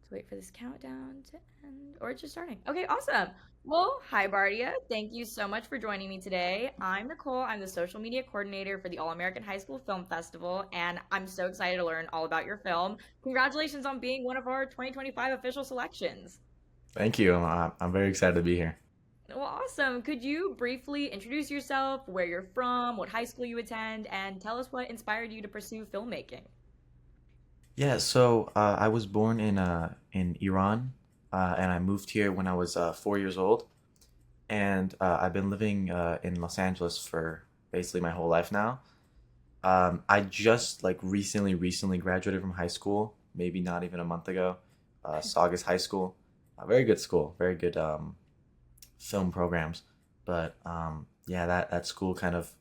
To wait for this countdown to end, or it's just starting. Okay, awesome. Well, hi Bardia. Thank you so much for joining me today. I'm Nicole. I'm the social media coordinator for the All American High School Film Festival, and I'm so excited to learn all about your film. Congratulations on being one of our 2025 official selections. Thank you. I'm very excited to be here. Well, awesome. Could you briefly introduce yourself, where you're from, what high school you attend, and tell us what inspired you to pursue filmmaking? Yeah, so I was born in Iran, and I moved here when I was 4 years old, and I've been living in Los Angeles for basically my whole life now. I just like recently graduated from high school, maybe not even a month ago. Saugus High School, a very good school, very good film programs, but yeah, that school kind of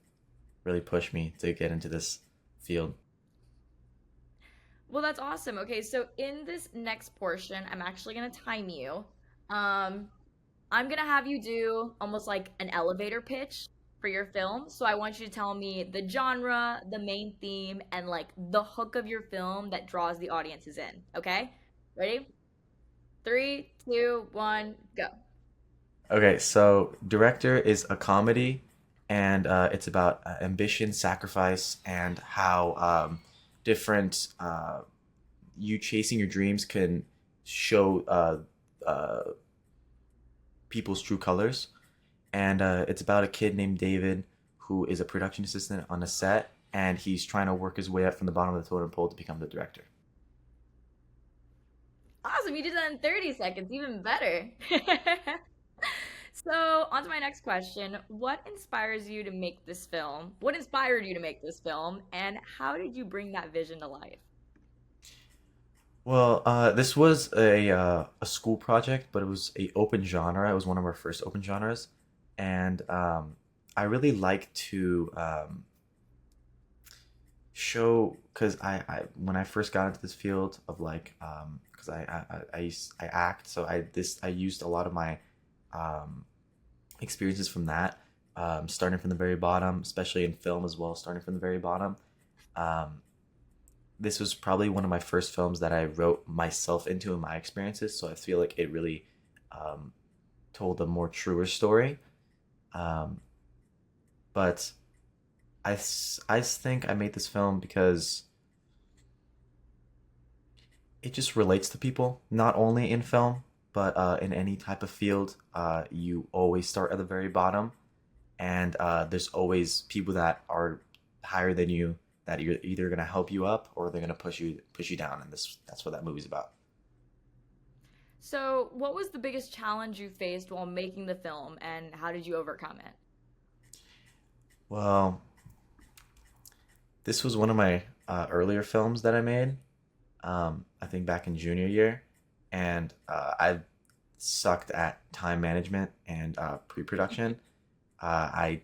really pushed me to get into this field. Well, that's awesome. Okay, so in this next portion, I'm actually gonna time you. Um, I'm gonna have you do almost like an elevator pitch for your film. So I want you to tell me the genre, the main theme, and like the hook of your film that draws the audiences in. Okay? Ready? Three, two, one, go. Okay, so Director is a comedy, and it's about ambition, sacrifice, and how different you chasing your dreams can show people's true colors. And it's about a kid named David who is a production assistant on a set, and he's trying to work his way up from the bottom of the totem pole to become the director. Awesome, you did that in 30 seconds, even better. So, on to my next question. What inspires you to make this film? What inspired you to make this film? And how did you bring that vision to life? Well, this was a school project, but it was a open genre. It was one of our first open genres, and I really like to show because I when I first got into this field of like because I act, so I used a lot of my um, experiences from that, starting from the very bottom, especially in film as well, starting from the very bottom. Um, this was probably one of my first films that I wrote myself into in my experiences, so I feel like it really um, told a more truer story. Um, but I think I made this film because it just relates to people, not only in film, but in any type of field. You always start at the very bottom, and there's always people that are higher than you that you're either gonna help you up or they're gonna push you down, and that's what that movie's about. So, what was the biggest challenge you faced while making the film, and how did you overcome it? Well, this was one of my earlier films that I made. I think back in junior year, and I sucked at time management and pre-production. I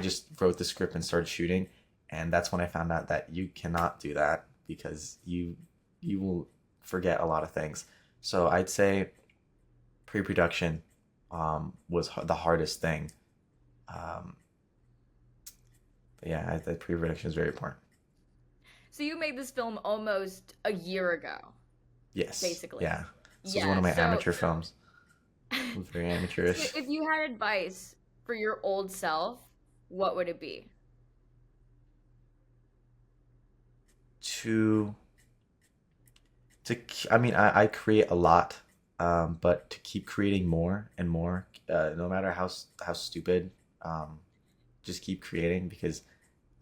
just wrote the script and started shooting, and that's when I found out that you cannot do that because you will forget a lot of things. So I'd say pre-production was the hardest thing. Um, but yeah, the pre-production is very important. So, you made this film almost a year ago, Yes, basically. yeah. This was one Yeah, of my so amateur films. It was very so amateurish. if you had advice for your old self, what would it be? To I mean, I create a lot, but to keep creating more and more, no matter how stupid, um, just keep creating because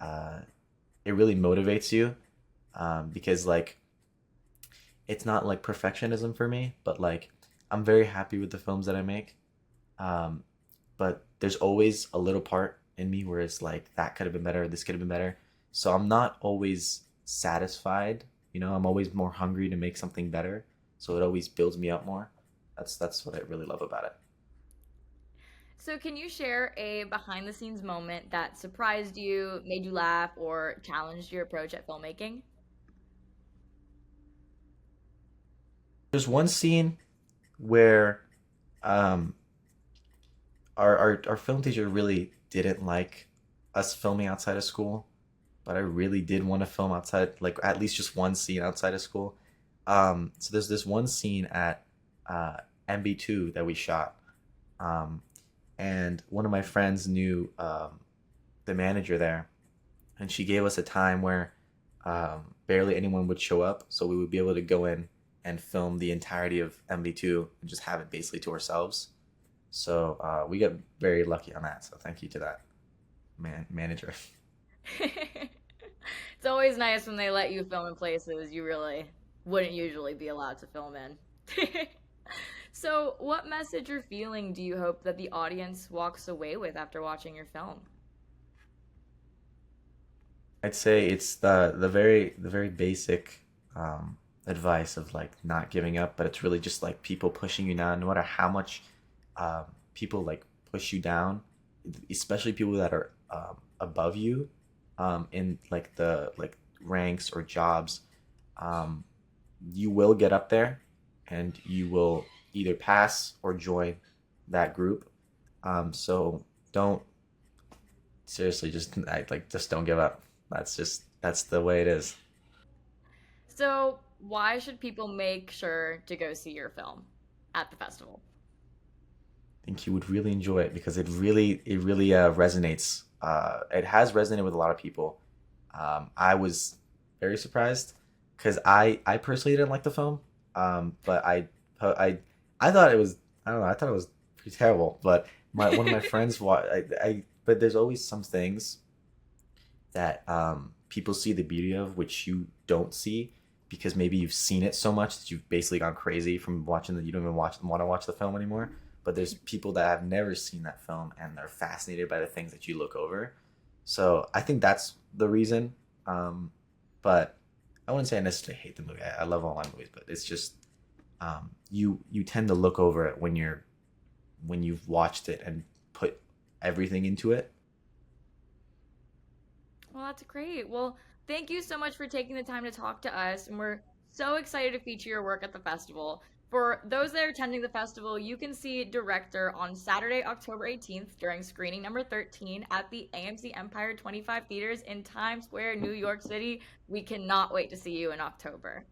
uh, it really motivates you. Because like it's not like perfectionism for me, but like I'm very happy with the films that I make. Um, but there's always a little part in me where it's like that could have been better, this could have been better. So I'm not always satisfied. I'm always more hungry to make something better. So it always builds me up more. That's what I really love about it. So, can you share a behind the scenes moment that surprised you, made you laugh, or challenged your approach at filmmaking? There's one scene where um, our film teacher really didn't like us filming outside of school, but I really did want to film outside, like at least just one scene outside of school. So there's this one scene at uh, MB2 that we shot, um, and one of my friends knew the manager there, and she gave us a time where barely anyone would show up, so we would be able to go in and film the entirety of MB2 and just have it basically to ourselves. So we got very lucky on that. So thank you to that manager. It's always nice when they let you film in places you really wouldn't usually be allowed to film in. So, what message or feeling do you hope that the audience walks away with after watching your film? I'd say it's the very basic advice of like not giving up, but it's really just like people pushing you down, no matter how much um, people like push you down, especially people that are above you in like the like ranks or jobs. Um, you will get up there, and you will either pass or join that group. So don't seriously just don't give up. That's the way it is. So, why should people make sure to go see your film at the festival? I think you would really enjoy it because it really resonates. It has resonated with a lot of people. I was very surprised because I personally didn't like the film, but I I thought it was I don't know I thought it was pretty terrible. But my one of my friends I but there's always some things that people see the beauty of which you don't see because maybe you've seen it so much that you've basically gone crazy from watching that you don't even want to watch the film anymore. But there's people that have never seen that film and they're fascinated by the things that you look over. So I think that's the reason. Um, but I wouldn't say I necessarily hate the movie. I love all my movies, but it's just you tend to look over it when you've watched it and put everything into it. Well, that's great. Well, thank you so much for taking the time to talk to us, and we're so excited to feature your work at the festival. For those that are attending the festival, you can see Director on Saturday, October 18th during screening number 13 at the AMC Empire 25 Theaters in Times Square, New York City. We cannot wait to see you in October.